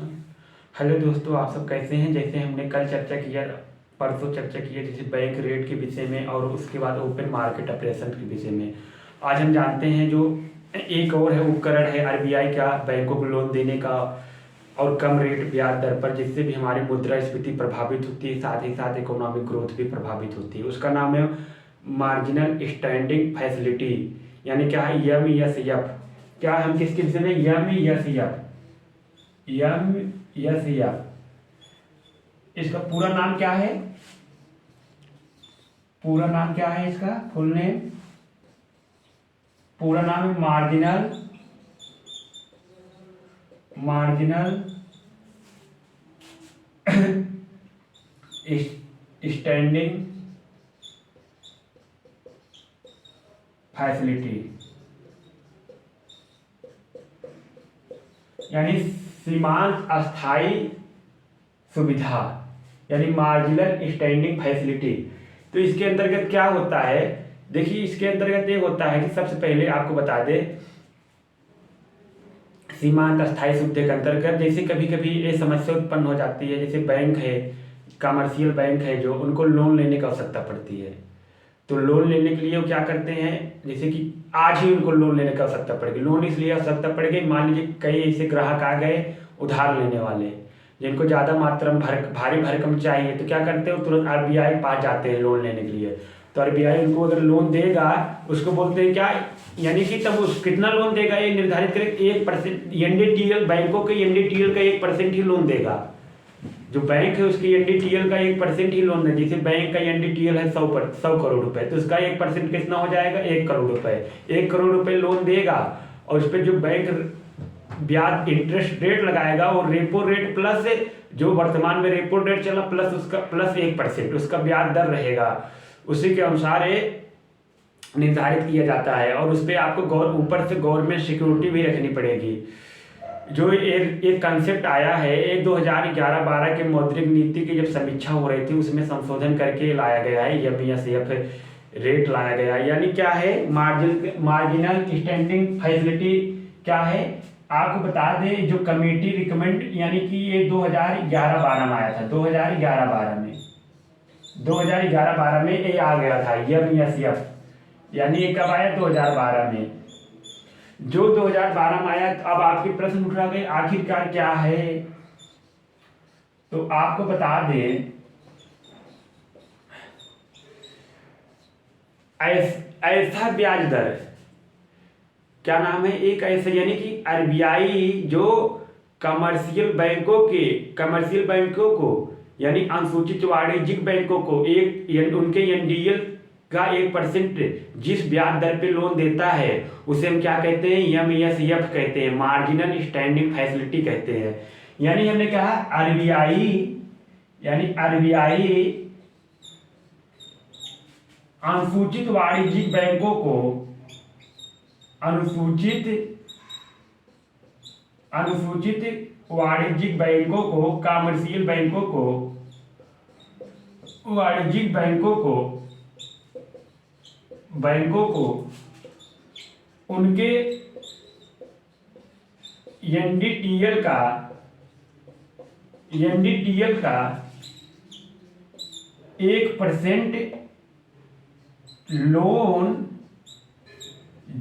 Hello दोस्तों, आप सब कैसे हैं। जैसे हमने कल चर्चा किया, परसों चर्चा की है, जैसे बैंक रेट के विषय में और उसके बाद ओपन मार्केट ऑपरेशन के विषय में। आज हम जानते हैं जो एक और है उपकरण है आरबीआई का बैंकों को लोन देने का और कम रेट ब्याज दर पर, जिससे भी हमारी मुद्रास्फीति प्रभावित होती है, साथ ही साथ इकोनॉमिक ग्रोथ भी प्रभावित होती है। उसका नाम है मार्जिनल स्टैंडिंग फैसिलिटी, यानी क्या है YMSF। क्या हम किसके विषय में YMSF इसका पूरा नाम क्या है, इसका फुल नेम, पूरा नाम है मार्जिनल स्टैंडिंग फैसिलिटी, यानी सीमांत अस्थाई सुविधा, यानी मार्जिनल स्टैंडिंग फैसिलिटी। तो इसके अंतर्गत क्या होता है, देखिए इसके अंतर्गत ये होता है कि सबसे पहले आपको बता दें, सीमांत अस्थाई सुविधा के अंतर्गत जैसे कभी कभी ये समस्या उत्पन्न हो जाती है, जैसे बैंक है, कमर्शियल बैंक है, जो उनको लोन लेने की आवश्यकता पड़ती है। तो लोन लेने के लिए वो क्या करते हैं, जैसे कि आज ही उनको लोन लेने की आवश्यकता पड़ेगी। लोन इसलिए आवश्यकता पड़ेगी, मान लीजिए कई ऐसे ग्राहक आ गए उधार लेने वाले, जिनको ज़्यादा मात्रा में भारी भरकम चाहिए, तो क्या करते हैं, तुरंत आरबीआई के पास जाते हैं लोन लेने के लिए। तो आरबीआई उनको अगर लोन देगा, उसको बोलते हैं क्या, यानी कि तब उस कितना लोन देगा ये निर्धारित करें, 1% एनडीटीएल, बैंकों के एनडीटीएल का 1% ही लोन देगा। जो बैंक है उसकी एनडीटीएल का 1% ही लोन है। जैसे बैंक का एनडीटीएल है 100 करोड़ रुपए, तो उसका 1% कितना हो जाएगा, 1 करोड़ रुपए। 1 करोड़ रुपए लोन देगा और उस पर जो बैंक ब्याज इंटरेस्ट रेट लगाएगा और रेपो रेट प्लस जो वर्तमान में रेपो रेट चला प्लस उसका प्लस 1% उसका ब्याज दर रहेगा। उसी के अनुसार ये निर्धारित किया जाता है और उस पर आपको ऊपर से गवर्नमेंट सिक्योरिटी भी रखनी पड़ेगी। जो एक कंसेप्ट आया है, ये 2011-12 के मौद्रिक नीति की जब समीक्षा हो रही थी, उसमें संशोधन करके लाया गया है, YMSF रेट लाया गया है। यानी क्या है, मार्जिनल स्टैंडिंग फैसिलिटी क्या है, आपको बता दें, जो कमेटी रिकमेंड, यानी कि ये 2011-12 में आया था। 2011-12 में ये आ गया था YMSF, यानी ये कब आया, 2012 में। जो 2012 में आया, अब आपके प्रश्न उठ रहा है आखिरकार क्या है, तो आपको बता दें, ऐसा ब्याज दर, क्या नाम है, एक ऐसे, यानी कि आरबीआई जो कमर्शियल बैंकों को यानी अनुसूचित वाणिज्यिक बैंकों को उनके एनडीएल का 1% जिस ब्याज दर पे लोन देता है, उसे हम क्या कहते हैं, YMSF कहते हैं, मार्जिनल स्टैंडिंग फैसिलिटी कहते हैं। यानी हमने कहा आरबीआई अनुसूचित वाणिज्यिक बैंकों को अनुसूचित वाणिज्यिक बैंकों को कमर्शियल बैंकों को उनके एनडीटीएल का 1% लोन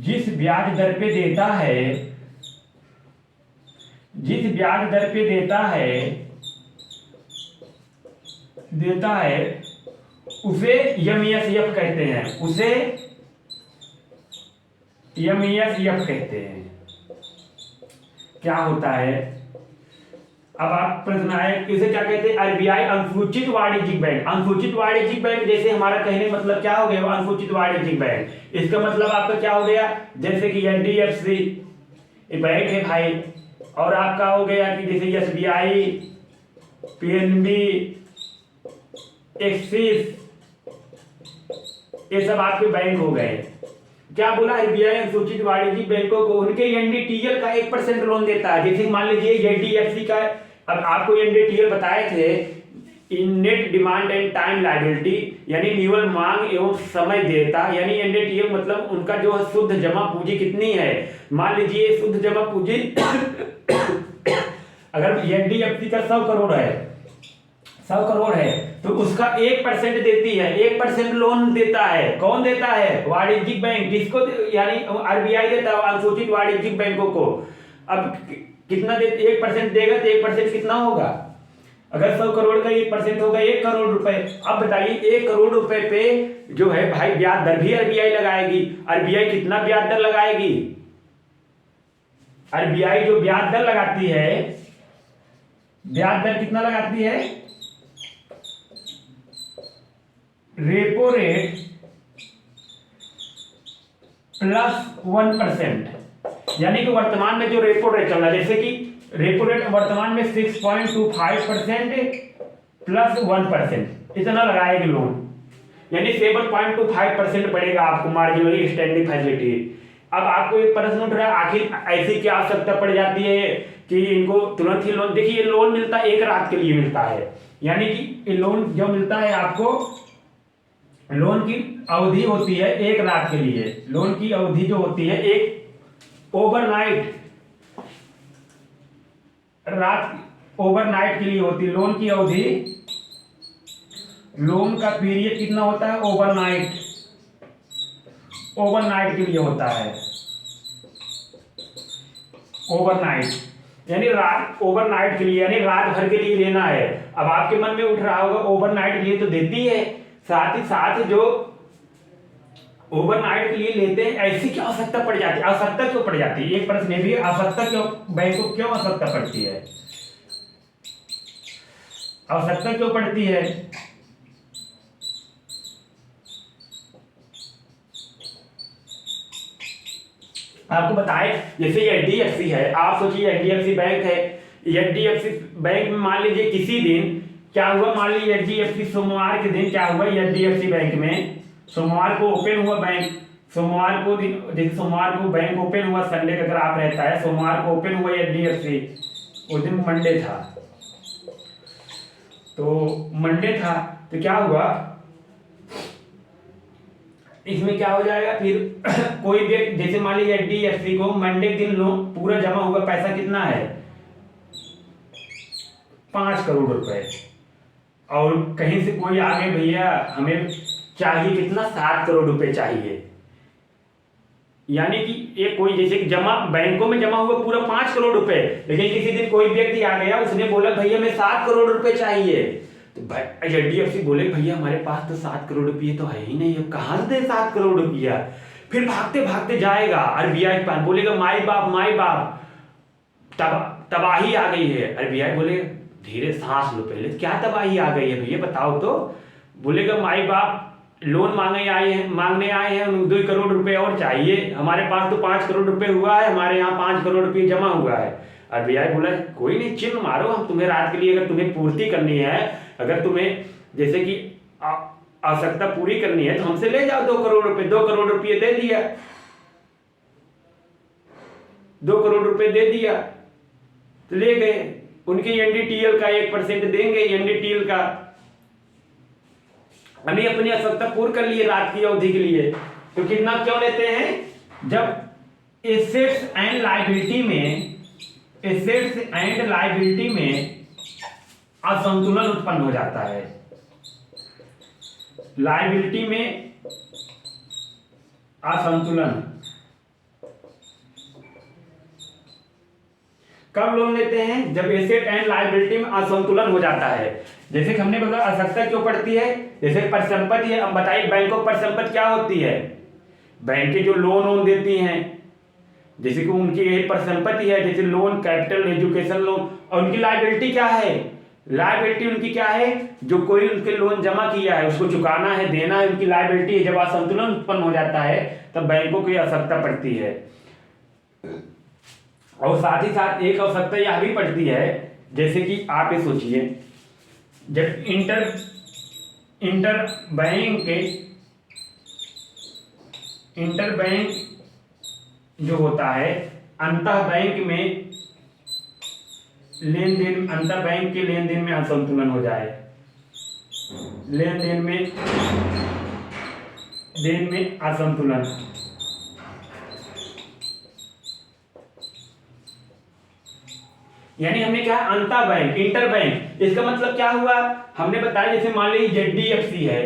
जिस ब्याज दर पे देता है उसे YMSF कहते हैं। क्या होता है, अब आप प्रश्न आए, इसे क्या कहते हैं, आरबीआई अनुसूचित वाणिज्यिक बैंक। जैसे हमारा कहने मतलब क्या हो गया, अनुसूचित वाणिज्यिक बैंक, इसका मतलब आपका क्या हो गया, जैसे कि एनडीएफसी बैंक है भाई, और आपका हो गया कि जैसे SBI, PNB, एक्सिस, ये सब आपके बैंक हो गए। क्या बोला, आरबीआई अनुसूचित वाणिज्यिक बैंकों को उनके एनडीटीएल का 1% लोन देता है। जैसे मान लीजिए एचडीएफसी का, अब आपको एनडीटीएल बताए थे, इन net demand and time liability, यानी निवल मांग एवं समय देयता, यानी एनडीटीएल मतलब उनका जो शुद्ध जमा पूंजी कितनी है। मान लीजिए शुद्ध जमा पूंजी अगर एनडीएफसी का 100 करोड़ है, 100 करोड़ है, तो उसका 1% देती है, 1% लोन देता है। कौन देता है? वाणिज्यिक बैंक, जिसको यानी आरबीआई देता है अनुसूचित वाणिज्यिक बैंकों को। अब कितना दे, 1% देगा तो 1% कितना होगा? अगर 100 करोड़ का 1% होगा 1 करोड़ रुपए। अब बताइए 1 करोड़ रुपए पे जो है भाई ब्याज दर भी आरबीआई लगाएगी। आरबीआई कितना ब्याज दर लगाएगी? आरबीआई जो ब्याज दर लगाती है, ब्याज दर कितना लगाती है? रेपो रेट +1%, यानी कि वर्तमान में जो रेपो रेट चल रहा है, जैसे कि रेपो रेट वर्तमान में 6.25% +1%, इतना लगाएगी लोन, यानी 7.25% पड़ेगा आपको मार्जिनली स्टैंडिंग फैसिलिटी। अब आपको एक प्रश्न उठ रहा है, आखिर ऐसी क्या आवश्यकता पड़ जाती है कि इनको तुरंत ही लोन? देखिए लोन मिलता है 1 रात के लिए मिलता है, यानी कि ये लोन जो मिलता है आपको, लोन की अवधि होती है 1 रात के लिए। लोन की अवधि जो होती है एक ओवरनाइट रात, ओवरनाइट के लिए होती है लोन की अवधि। लोन का पीरियड कितना होता है? ओवरनाइट, ओवरनाइट के लिए होता है, ओवरनाइट यानी रात, ओवरनाइट के लिए यानी रात भर के लिए लेना है। अब आपके मन में उठ रहा होगा ओवरनाइट के लिए तो देती है, साथ ही साथ जो ओवरनाइट के लिए लेते हैं ऐसी क्या आवश्यकता पड़ जाती है? आवश्यकता क्यों पड़ जाती है? एक प्रश्न ये भी, आवश्यकता क्यों, बैंक को क्यों आवश्यकता पड़ती है? आवश्यकता क्यों पड़ती है? आपको बताएं, जैसे एचडीएफसी है, आप सोचिए एचडीएफसी बैंक है, एचडीएफसी बैंक में मान लीजिए किसी दिन क्या हुआ, मान लीजिए एचडीएफसी सोमवार के दिन क्या हुआ, एचडीएफसी बैंक में सोमवार को ओपन हुआ बैंक, सोमवार को दिन, जैसे सोमवार को बैंक ओपन हुआ, संडे का ग्राफ रहता है, सोमवार को ओपन हुआ एचडीएफसी, उस दिन मंडे था, तो मंडे था तो क्या हुआ, इसमें क्या हो जाएगा फिर कोई भी, जैसे मान लीजिए एचडीएफसी को मंडे दिन लोन पूरा जमा हुआ पैसा कितना है? 5 करोड़ रुपए, और कहीं से कोई आगे भैया हमें चाहिए कितना, 7 करोड़ रुपए चाहिए, यानी कि ये कोई जैसे कि जमा बैंकों में जमा हुआ पूरा 5 करोड़ रुपए, लेकिन किसी दिन कोई व्यक्ति आ गया, उसने बोला भैया मैं 7 करोड़ रुपए चाहिए, तो एचडीएफसी बोले भैया हमारे पास तो 7 करोड़ रुपये तो है ही नहीं, अब कहां से दे 7 करोड़ रुपया? फिर भागते भागते जाएगा आरबीआई के पास, बोलेगा माई बाप माई बाप, तबाही आ गई है। आरबीआई बोले धीरे सांस लो पहले, क्या तबाही आ गई है भैया बताओ तो? बोलेगा माई बाप लोन मांगने आए हैं 2 करोड़ रुपए और चाहिए, हमारे पास तो 5 करोड़ रुपए हुआ है, हमारे यहाँ 5 करोड़ रुपए जमा हुआ है। आरबीआई बोला कोई नहीं, चिन्ह मारो, हम तुम्हें रात के लिए अगर तुम्हें पूर्ति करनी है, अगर तुम्हें जैसे कि आवश्यकता पूरी करनी है तो हमसे ले जाओ 2 करोड़ रुपए। 2 करोड़ रुपये दे दिया, 2 करोड़ रुपए दे दिया तो ले गए, उनके एनडीटीएल का 1% देंगे, एनडीटीएल का अभी अपनी आवश्यकता पूर्ण कर लिए रात की अवधि के लिए। तो कितना क्यों लेते हैं? जब एसेट्स एंड लायबिलिटी में असंतुलन उत्पन्न हो जाता है, लायबिलिटी में असंतुलन, कब लोन लेते हैं? जब एसेट एंड लायबिलिटी में असंतुलन हो जाता है। जैसे कि हमने बताया आवश्यकता क्यों पड़ती है, जैसे परिसंपत्ति है। अब बताइए बैंकों की परिसंपत्ति क्या होती है? बैंकें जो लोन देती हैं, जैसे कि उनकी एक परिसंपत्ति है, जैसे लोन, कैपिटल, एजुकेशन लोन, और उनकी लायबिलिटी क्या है? लायबिलिटी उनकी क्या है? जो कोई उनके लोन जमा किया है उसको चुकाना है, देना है, उनकी लायबिलिटी है। जब असंतुलन उत्पन्न हो जाता है तब बैंकों की आवश्यकता पड़ती है। और साथ ही साथ एक आवश्यकता यह भी पड़ती है, जैसे कि आप ये सोचिए, जब इंटर बैंक जो होता है, अंतर बैंक के लेन देन में असंतुलन हो जाए, लेन देन में असंतुलन, यानी हमने क्या अंतर बैंक, इंटर बैंक, इसका मतलब क्या हुआ, हमने बताया जैसे मान लीजिए ZDFC है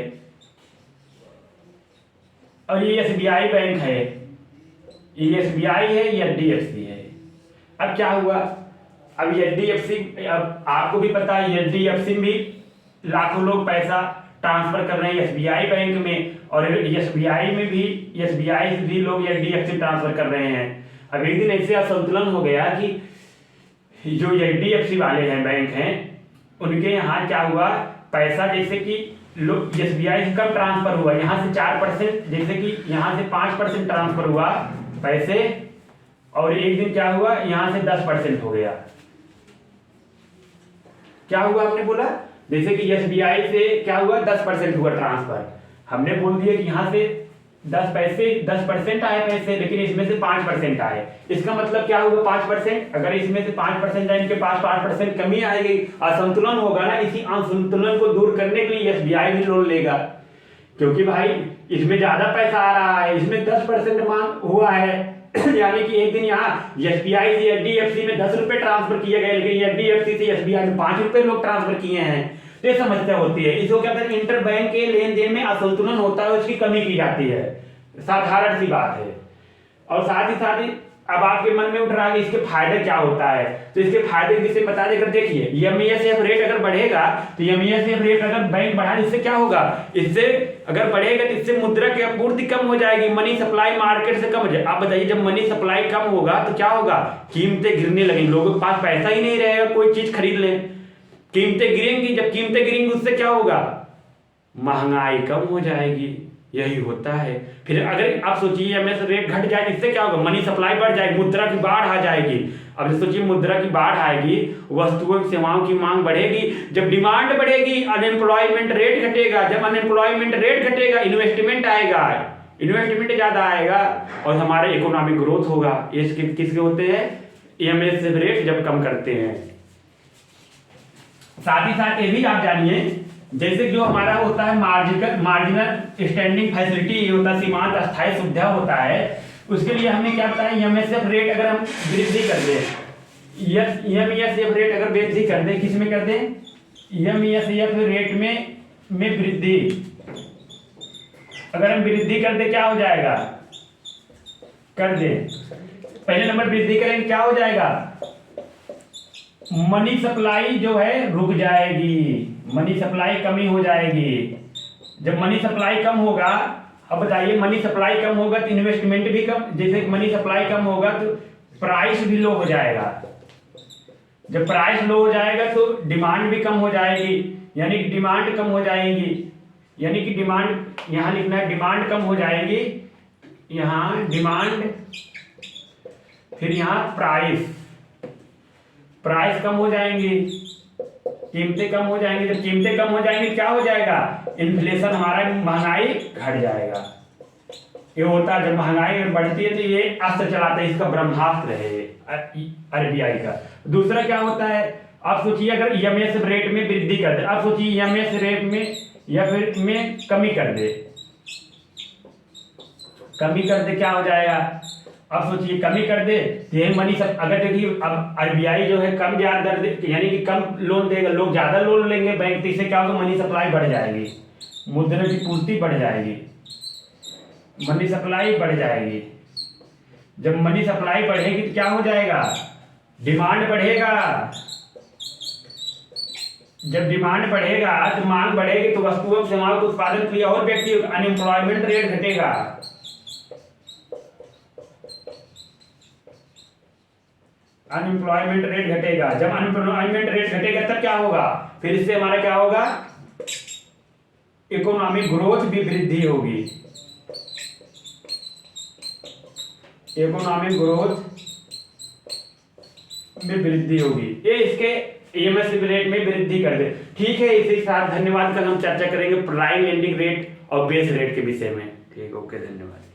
और ये SBI बैंक है, ये SBI है, ये HDFC है। अब क्या हुआ, अब HDFC, अब आपको भी पता है HDFC में भी लाखों लोग पैसा ट्रांसफर कर रहे हैं SBI बैंक में, और SBI में भी, SBI से भी लोग HDFC ट्रांसफर कर रहे हैं। अब एक दिन ऐसे असंतुलन हो गया कि जो HDFC वाले हैं, बैंक हैं, उनके यहाँ क्या हुआ, पैसा जैसे कि लोग SBI से कम ट्रांसफर हुआ, यहाँ से 4%, जैसे कि यहाँ से 5% ट्रांसफर हुआ पैसे, और एक दिन क्या हुआ, यहाँ से 10% हो गया। क्या हुआ आपने बोला, जैसे कि SBI से क्या हुआ, 10% हुआ ट्रांसफर, हमने बोल दिया कि यहाँ से 10% आए पैसे, लेकिन इसमें से 5% आए। इसका मतलब क्या हुआ, 5%, अगर इसमें से 5% आए, इनके पास 5% कमी आएगी, असंतुलन होगा ना। इसी असंतुलन को दूर करने के लिए SBI भी लोन लेगा, क्योंकि भाई इसमें ज्यादा पैसा आ रहा है, इसमें 10% मांग हुआ है यानी कि एक दिन यहाँ SBI से HDFC में 10 रुपए ट्रांसफर किए गए, लेकिन HDFC से SBI में 5 रुपए लोग ट्रांसफर किए हैं। तो ये समस्या होती है, इसको क्या कहते हैं, इंटर बैंक के लेन देन में असंतुलन होता है, उसकी कमी की जाती है, साधारण सी बात है। और साथ ही अब आपके मन में उठ रहा है कि इसके फायदे क्या होता है, तो इसके फायदे किसे बता देकर देखिए, MESF रेट अगर बढ़ेगा तो MESF रेट अगर बैंक बढ़ा, इससे क्या होगा, इससे अगर बढ़ेगा तो इससे मुद्रा की आपूर्ति कम हो जाएगी, मनी सप्लाई मार्केट से कम हो जाएगी। आप बताइए, जब मनी सप्लाई कम होगा तो क्या होगा, कीमतें गिरने लगेंगी, लोगों के पास पैसा ही नहीं रहेगा कोई चीज खरीद ले, कीमतें गिरेंगी, जब कीमतें गिरेंगी उससे क्या होगा, महंगाई कम हो जाएगी, यही होता है। फिर अगर आप सोचिए MS रेट घट जाए, इससे क्या होगा, मनी सप्लाई बढ़ जाएगी, मुद्रा की बाढ़ आ जाएगी। अब सोचिए मुद्रा की बाढ़ आएगी, वस्तुओं सेवाओं की मांग बढ़ेगी, जब डिमांड बढ़ेगी अनएम्प्लॉयमेंट रेट घटेगा, जब अनएम्प्लॉयमेंट रेट घटेगा इन्वेस्टमेंट आएगा, इन्वेस्टमेंट ज्यादा आएगा और हमारे इकोनॉमिक ग्रोथ होगा। ये किसके होते हैं, MS रेट जब कम करते हैं। साथ ही साथ ये भी आप जानिए, जैसे जो हमारा होता है मार्जिनल स्टैंडिंग फैसिलिटी होता है, सीमांत अस्थायी सुविधा होता है, उसके लिए हमें क्या होता है, MESF रेट अगर हम वृद्धि कर दें, MESF रेट अगर वृद्धि कर दें, किस में कर दें, MESF रेट में वृद्धि अगर हम वृद्धि कर दे, क्या हो जाएगा, कर दे, पहले नंबर वृद्धि करेंगे, क्या हो जाएगा, मनी सप्लाई जो है रुक जाएगी, मनी सप्लाई कमी हो जाएगी। जब मनी सप्लाई कम होगा, अब बताइए मनी सप्लाई कम होगा तो इन्वेस्टमेंट भी कम, जैसे मनी सप्लाई कम होगा तो प्राइस भी लो हो जाएगा, जब प्राइस लो हो जाएगा तो डिमांड भी कम हो जाएगी, यानी कि डिमांड कम हो जाएगी, यानी कि डिमांड, यहां लिखना है डिमांड कम हो जाएगी, यहां डिमांड, फिर यहां प्राइस कम हो जाएंगी, कीमतें कम हो जाएंगी। जब कीमतें कम हो जाएंगी क्या हो जाएगा, इन्फ्लेशन, हमारा महंगाई घट जाएगा। ये होता है, जब महंगाई बढ़ती है तो ये अस्त्र चलाते हैं, इसका ब्रह्मास्त्र है RBI का। दूसरा क्या होता है, आप सोचिए अगर EMS रेट में वृद्धि कर दे, आप सोचिए EMS रेट में या फिर में कमी कर दे, क्या हो जाएगा, अब सोचिए कमी कर दे तो ये मनी सब, अगर देखिए अब RBI जो है कम ब्याज दर दे, यानी कि कम लोन देगा, लोग ज्यादा लोन लेंगे बैंक, तो इससे क्या होगा, मनी सप्लाई बढ़ जाएगी, मुद्रा की पूर्ति बढ़ जाएगी, मनी सप्लाई बढ़ जाएगी। जब मनी सप्लाई बढ़ेगी तो क्या हो जाएगा, डिमांड बढ़ेगा, जब डिमांड बढ़ेगा तो मांग बढ़ेगी, तो वस्तुओं सेवाओं के उत्पादन के लिए और व्यक्ति, अनएम्प्लॉयमेंट रेट घटेगा, अनएम्प्लॉयमेंट रेट घटेगा। जब अनएम्प्लॉयमेंट रेट घटेगा तब क्या होगा, फिर इससे हमारा क्या होगा, इकोनॉमिक ग्रोथ भी वृद्धि होगी, इकोनॉमिक ग्रोथ में वृद्धि होगी। ये इसके EMS रेट में वृद्धि कर दे। ठीक है, इसी के साथ धन्यवाद। कल हम चर्चा करेंगे प्राइम लेंडिंग रेट और बेस रेट के विषय में। ठीक, ओके, धन्यवाद।